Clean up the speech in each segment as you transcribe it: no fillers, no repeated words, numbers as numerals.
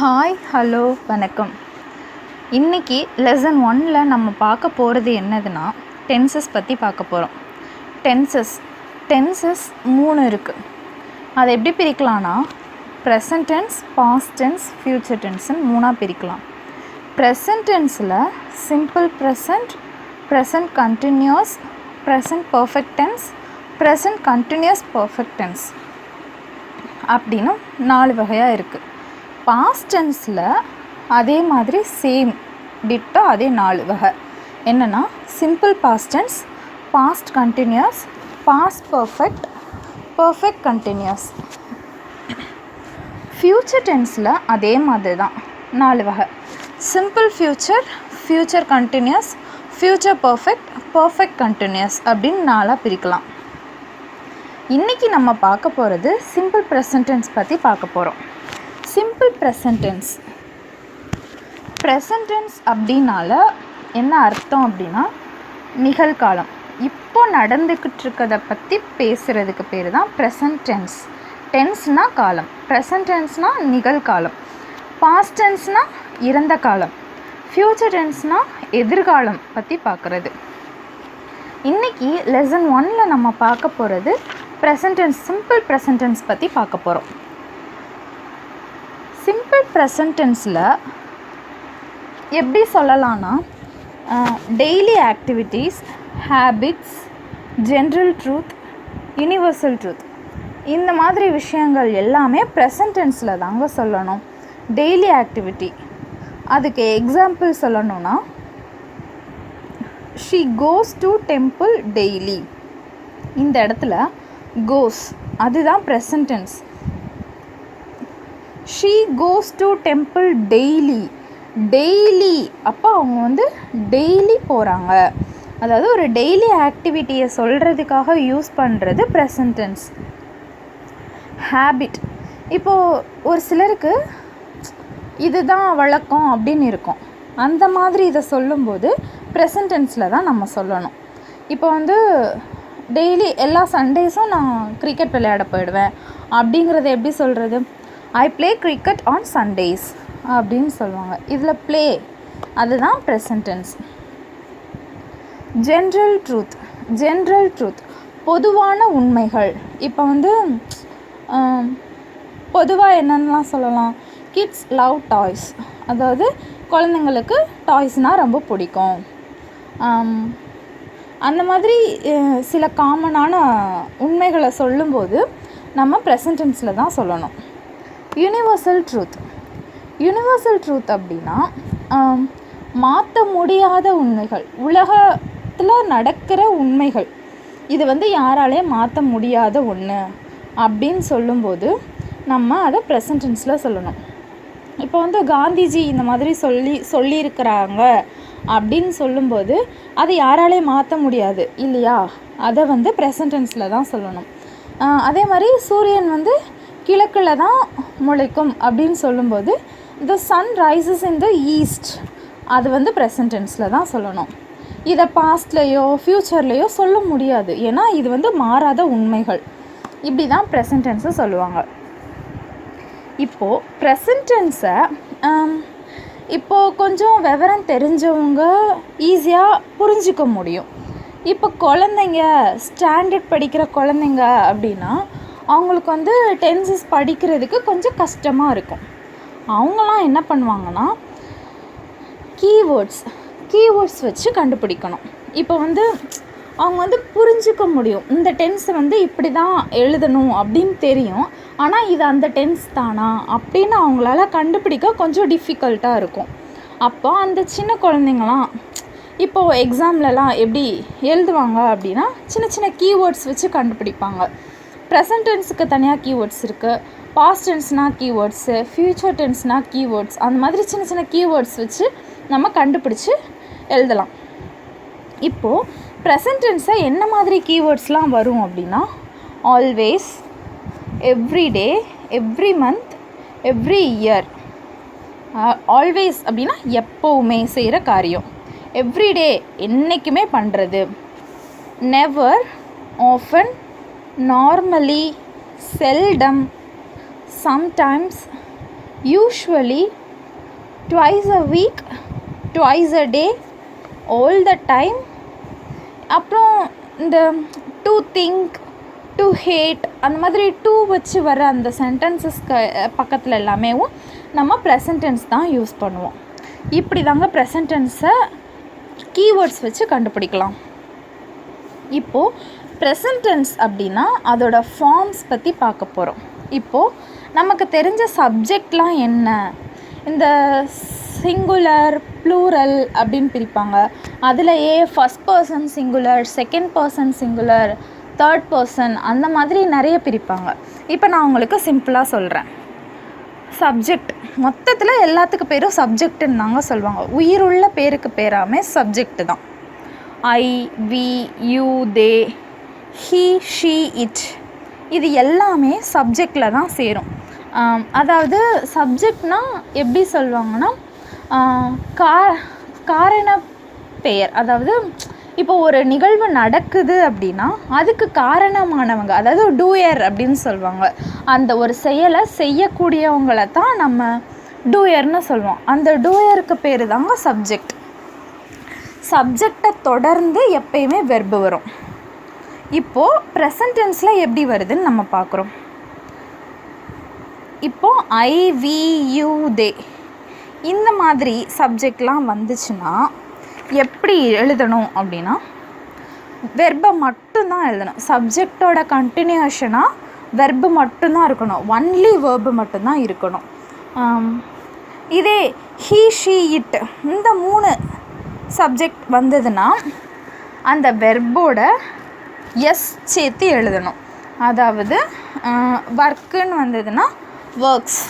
Hi hello வணக்கம். இன்றைக்கி lesson 1ல் நம்ம பார்க்க போகிறது என்னதுன்னா டென்சஸ் பற்றி பார்க்க போகிறோம். டென்சஸ் 3 இருக்குது. அதை எப்படி பிரிக்கலான்னா present tense, past tense, future டென்ஸ்ன்னு 3ஆக பிரிக்கலாம். ப்ரெசன்ட் டென்ஸில் simple present, present continuous, present perfect tense, present continuous perfect tense அப்படின்னு 4 வகையாக இருக்குது. பாஸ்ட் டென்ஸில் அதே மாதிரி சேம் டிட்டோ அதே 4 வகை. என்னென்னா simple past tense, past continuous, past perfect, perfect continuous. Future டென்ஸில் அதே மாதிரி தான் 4 வகை. Simple future, future continuous, future perfect, perfect continuous அப்படின்னு 4ஆக பிரிக்கலாம். இன்றைக்கி நம்ம பார்க்க போகிறது சிம்பிள் ப்ரெசன்ட் டென்ஸ் பற்றி பார்க்க போகிறோம். சிம்பிள் ப்ரெசன்ட் டென்ஸ் அப்படின்னால என்ன அர்த்தம் அப்படின்னா நிகழ்காலம், இப்போ நடந்துக்கிட்டு இருக்கிறத பற்றி பேசுகிறதுக்கு பேர் தான் ப்ரெசன்ட் டென்ஸ். டென்ஸ்னால் காலம், ப்ரெசன்ட் டென்ஸ்னால் நிகழ்காலம், பாஸ்ட் டென்ஸ்னால் இறந்த காலம், ஃப்யூச்சர் டென்ஸ்னால் எதிர்காலம் பற்றி பார்க்குறது. இன்றைக்கி லெசன் 1ல் நம்ம பார்க்க போகிறது present tense, simple present tense பற்றி பார்க்க போகிறோம். சிம்பிள் ப்ரெசன்ட் டென்ஸில் எப்படி சொல்லலாம்னா daily activities, habits, general truth, universal truth, இந்த மாதிரி விஷயங்கள் எல்லாமே ப்ரெசன்ட் டென்ஸில் தாங்க சொல்லணும். டெய்லி ஆக்டிவிட்டி, அதுக்கு எக்ஸாம்பிள் சொல்லணும்னா she goes to temple daily. இந்த இடத்துல கோஸ் அதுதான் present tense. She goes to temple daily. Daily அப்போ அவங்க டெய்லி போகிறாங்க, அதாவது ஒரு டெய்லி ஆக்டிவிட்டியை சொல்கிறதுக்காக யூஸ் பண்ணுறது ப்ரெசன்ட் டென்ஸ். ஹேபிட், இப்போது ஒரு சிலருக்கு இதுதான் வழக்கம் அப்படின்னு இருக்கும், அந்த மாதிரி இதை சொல்லும்போது ப்ரெசன்ட் டென்ஸில் தான் நம்ம சொல்லணும். இப்போ டெய்லி எல்லா சண்டேஸும் நான் கிரிக்கெட் விளையாட போயிடுவேன் அப்படிங்கிறத எப்படி சொல்கிறது? ஐ ப்ளே கிரிக்கெட் ஆன் சண்டேஸ் அப்படின்னு சொல்லுவாங்க. இதில் ப்ளே அதுதான் ப்ரெசன்ட் டென்ஸ். ஜென்ரல் ட்ரூத் பொதுவான உண்மைகள். இப்போ பொதுவாக என்னென்னலாம் சொல்லலாம்? கிட்ஸ் லவ் டாய்ஸ், அதாவது குழந்தைங்களுக்கு டாய்ஸ்னால் ரொம்ப பிடிக்கும். அந்த மாதிரி சில காமனான உண்மைகளை சொல்லும்போது நம்ம ப்ரெசன்ட் டென்ஸில் தான் சொல்லணும். யூனிவர்சல் ட்ரூத் அப்படின்னா மாற்ற முடியாத உண்மைகள், உலகத்தில் நடக்கிற உண்மைகள், இது யாராலையும் மாற்ற முடியாத ஒன்று அப்படின்னு சொல்லும்போது நம்ம அதை ப்ரெசன்ட் டென்ஸில் சொல்லணும். இப்போ காந்திஜி இந்த மாதிரி சொல்லியிருக்கிறாங்க அப்படின்னு சொல்லும்போது அதை யாராலையும் மாற்ற முடியாது இல்லையா? அதை ப்ரெசன்ட் டென்ஸில் தான் சொல்லணும். அதே மாதிரி சூரியன் கிழக்கில் தான் முளைக்கும் அப்படின்னு சொல்லும்போது the sun rises in the east, அது ப்ரெசன்ட் டென்ஸில் தான் சொல்லணும். இதை பாஸ்ட்லேயோ ஃப்யூச்சர்லேயோ சொல்ல முடியாது, ஏன்னா இது மாறாத உண்மைகள். இப்படி தான் ப்ரெசன்ட் டென்ஸை சொல்லுவாங்க. இப்போது ப்ரெசன்ட் டென்ஸை இப்போது கொஞ்சம் விவரம் தெரிஞ்சவங்க ஈஸியாக புரிஞ்சிக்க முடியும். இப்போ குழந்தைங்க, ஸ்டாண்டர்ட் படிக்கிற குழந்தைங்க அப்படின்னா அவங்களுக்கு டென்சஸ் படிக்கிறதுக்கு கொஞ்சம் கஷ்டமாக இருக்கும். அவங்களாம் என்ன பண்ணுவாங்கன்னா கீவேர்ட்ஸ் வச்சு கண்டுபிடிக்கணும். இப்போ அவங்க புரிஞ்சிக்க முடியும், இந்த டென்ஸை இப்படி தான் எழுதணும் அப்படின்னு தெரியும், ஆனால் இது அந்த டென்ஸ் தானா அப்படின்னு அவங்களால கண்டுபிடிக்க கொஞ்சம் டிஃபிகல்ட்டாக இருக்கும். அப்போ அந்த சின்ன குழந்தைங்களாம் இப்போது எக்ஸாம்லலாம் எப்படி எழுதுவாங்க அப்படின்னா சின்ன சின்ன கீவேர்ட்ஸ் வச்சு கண்டுபிடிப்பாங்க. ப்ரெசன்ட் டென்ஸுக்கு தனியாக கீவேர்ட்ஸ் இருக்குது, பாஸ்ட் டென்ஸ்னால் கீவேர்ட்ஸு, ஃப்யூச்சர் டென்ஸ்னால் கீவேர்ட்ஸ், அந்த மாதிரி சின்ன சின்ன கீவேர்ட்ஸ் வச்சு நம்ம கண்டுபிடிச்சி எழுதலாம். இப்போது ப்ரெசன்ட் டென்ஸை என்ன மாதிரி கீவேர்ட்ஸ்லாம் வரும் அப்படின்னா always, everyday, every month, every year. Always அப்படின்னா எப்போவுமே செய்கிற காரியம், எவ்ரிடே என்றைக்குமே பண்ணுறது, never, often, normally, seldom, sometimes, usually, twice a week, twice a day, all the time. அப்புறம் இந்த டு திங்க், டு ஹேட் அந்த மாதிரி டூ வச்சு வர அந்த சென்டென்சஸ்க்கு பக்கத்தில் எல்லாமே நம்ம ப்ரெசன்ட் டென்ஸ் தான் யூஸ் பண்ணுவோம். இப்படி தாங்க ப்ரெசன்ட் டென்ஸை கீவேர்ட்ஸ் வச்சு கண்டுபிடிக்கலாம். இப்போது ப்ரெசன்ட் டென்ஸ் அப்படின்னா அதோட ஃபார்ம்ஸ் பற்றி பார்க்க போகிறோம். இப்போது நமக்கு தெரிஞ்ச சப்ஜெக்ட்லாம் என்ன, இந்த சிங்குலர், ப்ளூரல் அப்படின்னு பிரிப்பாங்க. அதிலேயே first person singular, second person singular, third person அந்த மாதிரி நிறைய பிரிப்பாங்க. இப்போ நான் உங்களுக்கு சிம்பிளாக சொல்கிறேன். சப்ஜெக்ட் மொத்தத்தில் எல்லாத்துக்கு பேரும் சப்ஜெக்ட்டுன்னு தாங்க சொல்லுவாங்க. உயிருள்ள பேருக்கு பேராமே சப்ஜெக்ட் தான். I, we, you, they, he, she, it இது எல்லாமே சப்ஜெக்டில் தான் சேரும். அதாவது சப்ஜெக்ட்னால் எப்படி சொல்லுவாங்கன்னா காரண பெயர். அதாவது இப்போ ஒரு நிகழ்வு நடக்குது அப்படின்னா அதுக்கு காரணமானவங்க, அதாவது டூயர் அப்படின்னு சொல்லுவாங்க. அந்த ஒரு செயலை செய்யக்கூடியவங்களை தான் நம்ம டூயர்னு சொல்லுவோம். அந்த டூயருக்கு பேர் தாங்க சப்ஜெக்ட். சப்ஜெக்டை தொடர்ந்து எப்பயுமே வெர்பு வரும். இப்போது ப்ரெசன்ட் டென்ஸில் எப்படி வருதுன்னு நம்ம பார்க்குறோம். இப்போது ஐ, வி, யூ, தே இந்த மாதிரி சப்ஜெக்ட்லாம் வந்துச்சுன்னா எப்படி எழுதணும் அப்படின்னா வெர்பை மட்டும்தான் எழுதணும். சப்ஜெக்டோட கண்டினியூஷனாக வெர்பு மட்டும்தான் இருக்கணும். ஒன்லி வெர்பு மட்டும்தான் இருக்கணும். இதே ஹீ, ஷீ, இட் இந்த 3 சப்ஜெக்ட் வந்ததுன்னா அந்த வெர்போட எஸ் சேர்த்து எழுதணும். அதாவது ஒர்க்குன்னு வந்ததுன்னா ஒர்க்ஸ்.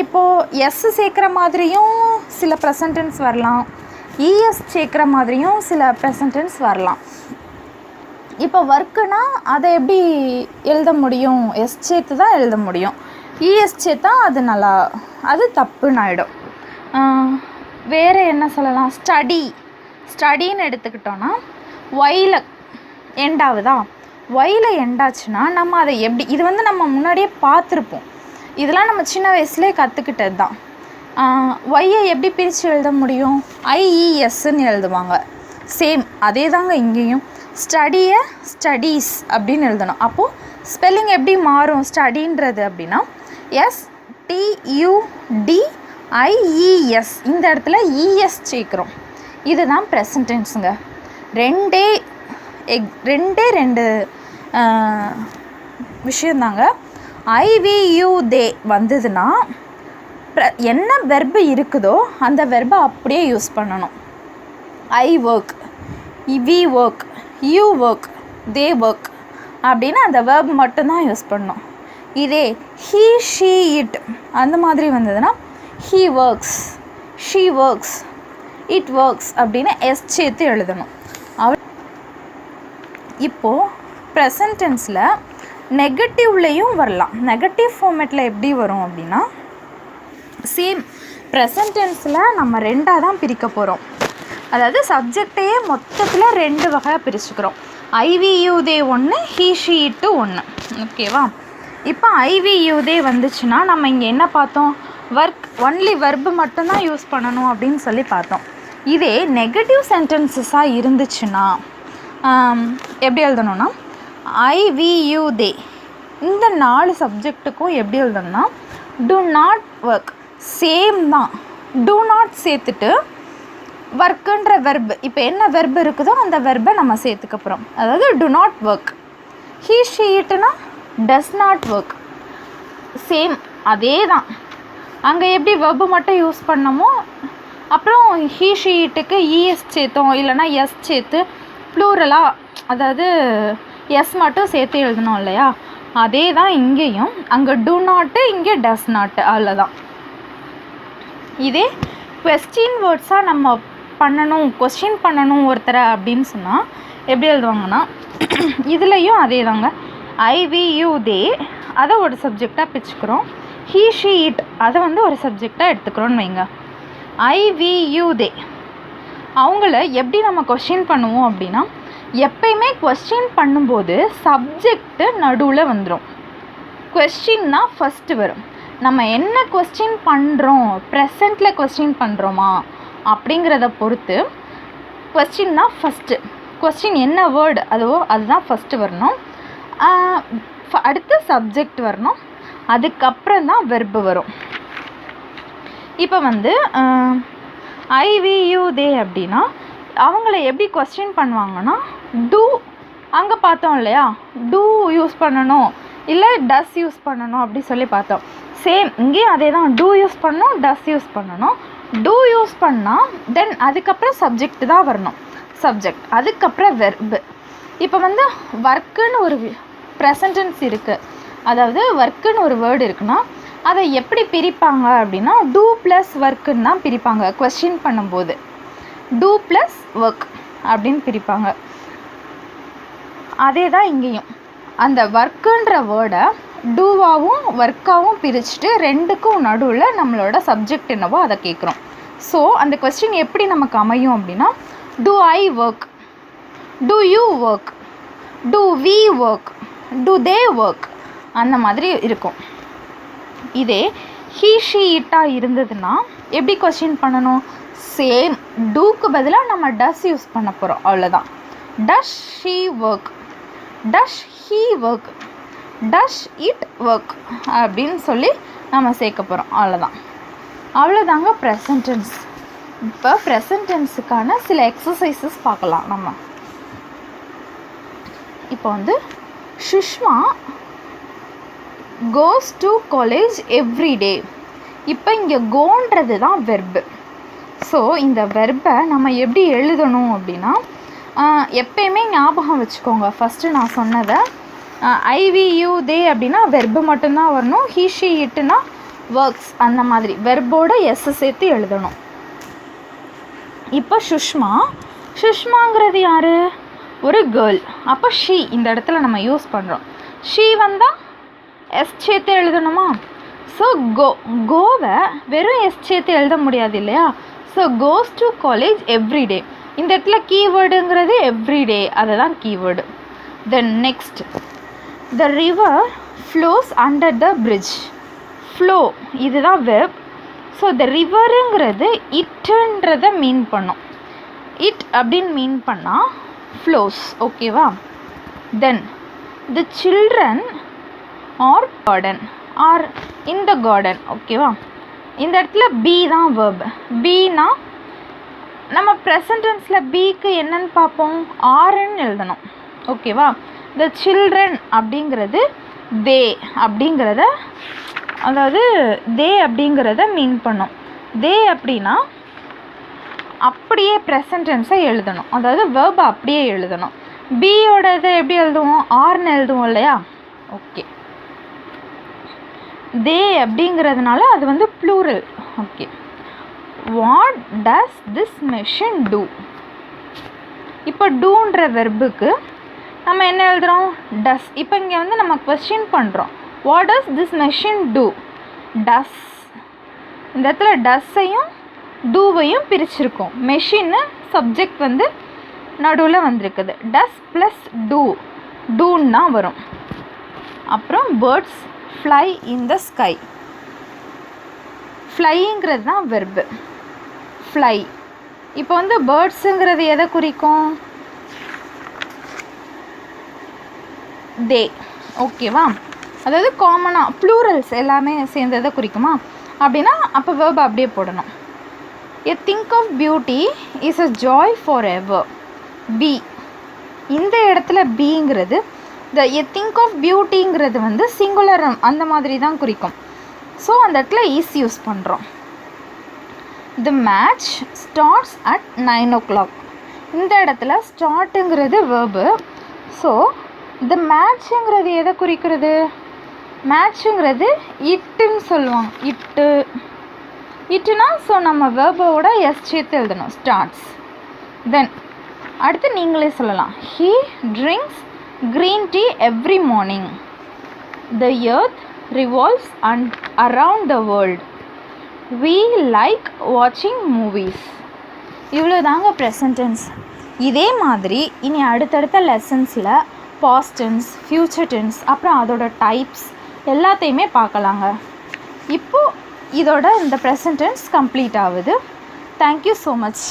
இப்போது எஸ் சேர்க்குற மாதிரியும் சில ப்ரெசன்ட் டென்ஸ் வரலாம், இஎஸ் சேர்க்குற மாதிரியும் சில ப்ரெசன்ட் டென்ஸ் வரலாம். இப்போ ஒர்க்குனா அதை எப்படி எழுத முடியும்? எஸ் சேர்த்து தான் எழுத முடியும். இஎஸ் சேர்த்தா அது தப்புன்னு ஆகிடும். வேறு என்ன சொல்லலாம்? ஸ்டடின்னு எடுத்துக்கிட்டோன்னா ஒயில் எண்டாகுதா? ஒயில் எண்டாச்சுன்னா நம்ம அதை எப்படி, இது நம்ம முன்னாடியே பார்த்துருப்போம். இதெல்லாம் நம்ம சின்ன வயசுலேயே கற்றுக்கிட்டது தான். ஒய்யை எப்படி பிரித்து எழுத முடியும்? ஐஇஎஸ்ன்னு எழுதுவாங்க. சேம் அதே தாங்க இங்கேயும். ஸ்டடியை ஸ்டடீஸ் அப்படின்னு எழுதணும். அப்போது ஸ்பெல்லிங் எப்படி மாறும் ஸ்டடின்றது அப்படின்னா STUDIES, இந்த இடத்துல இஎஸ் சேர்க்குறோம். இதுதான் ப்ரெசன்ட் டென்ஸுங்க. ரெண்டே விஷயந்தாங்க. ஐவியூ தே வந்ததுன்னா என்ன வெர்பு இருக்குதோ அந்த வெர்பை அப்படியே யூஸ் பண்ணணும். I work, we work, you work, they work அப்படின்னு அந்த வெர்ப் மட்டும்தான் யூஸ் பண்ணணும். இதே ஹீ, ஷீ, இட் அந்த மாதிரி வந்ததுன்னா he works, she works, it works அப்படின்னு எஸ் சேர்த்து எழுதணும். இப்போது ப்ரெசன்ட் டென்ஸில் நெகட்டிவ்லேயும் வரலாம். நெகட்டிவ் ஃபார்மேட்டில் எப்படி வரும் அப்படின்னா சேம் ப்ரெசன்ட் டென்ஸில் நம்ம 2ஆக தான் பிரிக்க போகிறோம். அதாவது சப்ஜெக்டையே மொத்தத்தில் 2 வகையாக பிரிச்சுக்கிறோம். ஐவியூதே 1, ஹீ, ஷீ, இட்டு 1. ஓகேவா? இப்போ ஐவியூதே வந்துச்சுன்னா நம்ம இங்கே என்ன பார்த்தோம்? ஒன்லி வெர்பு மட்டும்தான் யூஸ் பண்ணணும் அப்படின்னு சொல்லி பார்த்தோம். இதே நெகட்டிவ் சென்டென்சஸாக இருந்துச்சுன்னா எப்படி எழுதணும்னா ஐவியூதே இந்த 4 சப்ஜெக்ட்டுக்கும் எப்படி எழுதணும்னா டு நாட் ஒர்க், சேம் தான். டு நாட் சேர்த்துட்டு ஒர்க்குன்ற வெர்பு, இப்போ என்ன வெர்பு இருக்குதோ அந்த வெர்பை நம்ம சேர்த்துக்க போகிறோம். அதாவது do not work. He, she, இட்டுனா டஸ் நாட் ஒர்க். சேம் அதே தான். அங்கே எப்படி வெர்பு மட்டும் யூஸ் பண்ணமோ அப்புறம் ஹீ, ஷீ, இட்டுக்கு இஎஸ் சேர்த்தோம், இல்லைனா எஸ் சேர்த்து ப்ளூரலாக, அதாவது எஸ் மட்டும் சேர்த்து எழுதணும் இல்லையா? அதே தான் இங்கேயும். அங்கே டு நாட்டு, இங்கே டஸ் நாட்டு, அவ்வளோதான். இதே கொஸ்டின் வேர்ட்ஸாக நம்ம கொஸ்டின் பண்ணணும் ஒருத்தரை அப்படின்னு சொன்னால் எப்படி எழுதுவாங்கன்னா இதுலேயும் அதே தாங்க. ஐவியூ தே அதை ஒரு சப்ஜெக்டாக பிரிச்சுக்கிறோம். ஹீ, ஷீ, இட் அதை ஒரு சப்ஜெக்டாக எடுத்துக்கிறோன்னு வைங்க. ஐவியூ தே அவங்கள எப்படி நம்ம கொஸ்டின் பண்ணுவோம் அப்படின்னா எப்பயுமே கொஸ்டின் பண்ணும்போது சப்ஜெக்ட்டு நடுவில் வந்துடும். கொஸ்டின்னா ஃபஸ்ட்டு வரும். நம்ம என்ன கொஸ்டின் பண்ணுறோம், ப்ரெசண்ட்டில் கொஸ்டின் பண்ணுறோமா அப்படிங்கிறத பொறுத்து கொஸ்டின்னா ஃபஸ்ட்டு கொஸ்டின் என்ன வேர்டு அதுதான் ஃபஸ்ட்டு வரணும். அடுத்து சப்ஜெக்ட் வரணும், அதுக்கப்புறம் தான் வெர்பு வரும். இப்போ வந்து ஐ வி யூ தே அப்படின்னா அவங்கள எப்படி கொஸ்டின் பண்ணுவாங்கன்னா டூ, அங்கே பார்த்தோம் இல்லையா, டூ யூஸ் பண்ணணும் இல்லை டஸ் யூஸ் பண்ணணும் அப்படி சொல்லி பார்த்தோம். சேம் இங்கேயும் அதே தான், டூ யூஸ் பண்ணணும், டஸ் யூஸ் பண்ணணும். டூ யூஸ் பண்ணால் தென் அதுக்கப்புறம் சப்ஜெக்ட் தான் வரணும், சப்ஜெக்ட், அதுக்கப்புறம் வெர்பு. இப்போ வந்து ஒர்க்குன்னு ஒரு ப்ரெசன்ட் டென்ஸ் இருக்குது, அதாவது ஒர்க்குன்னு ஒரு வேர்டு இருக்குன்னா அதை எப்படி பிரிப்பாங்க அப்படின்னா டூ ப்ளஸ் ஒர்க்குன்னு தான் பிரிப்பாங்க. கொஸ்டின் பண்ணும்போது டூ ப்ளஸ் ஒர்க் அப்படின்னு பிரிப்பாங்க. அதே தான் இங்கேயும் அந்த ஒர்க்குன்ற வேர்டை டூவாகவும் ஒர்க்காகவும் பிரிச்சுட்டு ரெண்டுக்கும் நடுவில் நம்மளோட சப்ஜெக்ட் என்னவோ அதை கேட்குறோம். ஸோ அந்த கொஸ்டின் எப்படி நமக்கு அமையும் அப்படின்னா do I work, do you work, do we work, do they work, அந்த மாதிரி இருக்கும். இதே ஹீ ஷீ இட்டாக இருந்ததுன்னா எப்படி கொஸ்டின் பண்ணணும், சேம் டூக்கு பதிலாக நம்ம டஸ் யூஸ் பண்ண போகிறோம், அவ்வளோதான். Does she work, does he work, does it work அப்படின்னு சொல்லி நம்ம சேர்க்க போகிறோம், அவ்வளோதாங்க ப்ரெசன்ட் டென்ஸ். இப்போ ப்ரெசன்ட் டென்ஸுக்கான சில எக்ஸசைசஸ் பார்க்கலாம் நம்ம. இப்போ வந்து சுஷ்மா கோஸ் டு காலேஜ் எவ்ரி டே. இப்போ இங்கே கோன்றது தான் வெர்பு. ஸோ இந்த வெர்பை நம்ம எப்படி எழுதணும் அப்படின்னா எப்பயுமே ஞாபகம் வச்சுக்கோங்க, ஃபஸ்ட்டு நான் சொன்னதை ஐ வி யூ தே அப்படின்னா வெர்பு மட்டும்தான் வரணும், ஹீ ஷீ இட்டுனா ஒர்க்ஸ், அந்த மாதிரி வெர்போட எஸ் சேர்த்து எழுதணும். இப்போ சுஷ்மாங்கிறது யார், ஒரு கேர்ள். அப்போ ஷீ இந்த இடத்துல நம்ம யூஸ் பண்ணுறோம். ஷீ வந்தால் எஸ் சேர்த்து எழுதணுமா? ஸோ கோவை வெறும் எஸ் சேர்த்து எழுத முடியாது இல்லையா? So goes to college every day. இந்த இடத்துல கீவேர்டுங்கிறது எவ்ரிடே, அதுதான் keyword. Then next, the river flows under the bridge. Flow இதுதான் வெர்ப். ஸோ த ரிவருங்கிறது இட்டுன்றதை மீன் பண்ணும். இட் அப்படின்னு மீன் பண்ணால் ஃப்ளோஸ், ஓகேவா? Then the children are garden are in the garden, ஓகேவா? இந்த இடத்துல பி தான் வேர்ப். பீனா நம்ம ப்ரெசன்ட் டென்ஸில் பிக்கு என்னன்னு பார்ப்போம், ஆர்ன்னு எழுதணும், ஓகேவா? த சில்ட்ரன் அப்படிங்கிறது தே அப்படிங்கிறத, அதாவது தே அப்படிங்கிறத மீன் பண்ணும். தே அப்படின்னா அப்படியே ப்ரெசன்ட் டென்ஸை எழுதணும், அதாவது வேர்பை அப்படியே எழுதணும். பியோட இதை எப்படி எழுதுவோம், ஆர்ன்னு எழுதுவோம் இல்லையா? ஓகே, தே அப்படிங்கிறதுனால அது வந்து plural. Okay, what does this machine do? இப்போ டூன்ற வெர்புக்கு நம்ம என்ன எழுதுகிறோம், டஸ். இப்போ இங்கே வந்து நம்ம கொஸ்டின் பண்ணுறோம், what does this machine do? Does. இந்த இடத்துல டஸ்ஸையும் டூவையும் பிரிச்சிருக்கோம். மெஷின்னு சப்ஜெக்ட் வந்து நடுவில் வந்திருக்குது. டஸ் ப்ளஸ் டூன்னா வரும். அப்புறம் birds fly in the sky. ஃப்ளைங்கிறது தான் வெர்பு, ஃப்ளை. இப்போ வந்து பேர்ட்ஸுங்கிறது எதை குறிக்கும், தே, ஓகேவா? அதாவது காமனாக ப்ளூரல்ஸ் எல்லாமே சேர்ந்ததை குறிக்குமா அப்படின்னா அப்போ வேர்பை அப்படியே போடணும். A thing of beauty is a joy forever. B இந்த இடத்துல பிங்கிறது த எ திங்க் ஆஃப் பியூட்டிங்கிறது வந்து சிங்குலர் அந்த மாதிரி தான் குறிக்கும். ஸோ அந்த இடத்துல இஸ் யூஸ் பண்ணுறோம். The match starts at 9 o'clock. இந்த இடத்துல ஸ்டார்ட்டுங்கிறது வேர்பு. ஸோ த மேட்சுங்கிறது எதை குறிக்கிறது, மேட்சுங்கிறது இட்டுன்னு சொல்லுவாங்க. இட்டுனா ஸோ நம்ம வேர்போட எஸ் சேர்த்து எழுதணும், ஸ்டார்ட்ஸ். தென் அடுத்து நீங்களே சொல்லலாம், he drinks green tea every morning. The earth revolves around the world. We like watching movies. இவ்வளோ தாங்க ப்ரெசன்ட் டென்ஸ். இதே மாதிரி இனி அடுத்தடுத்த லெசன்ஸில் பாஸ்ட் டென்ஸ், ஃப்யூச்சர் டென்ஸ், அப்புறம் அதோட டைப்ஸ் எல்லாத்தையுமே பார்க்கலாங்க. இப்போது இதோட இந்த ப்ரெசன்ட் டென்ஸ் கம்ப்ளீட் ஆகுது. Thank you so much.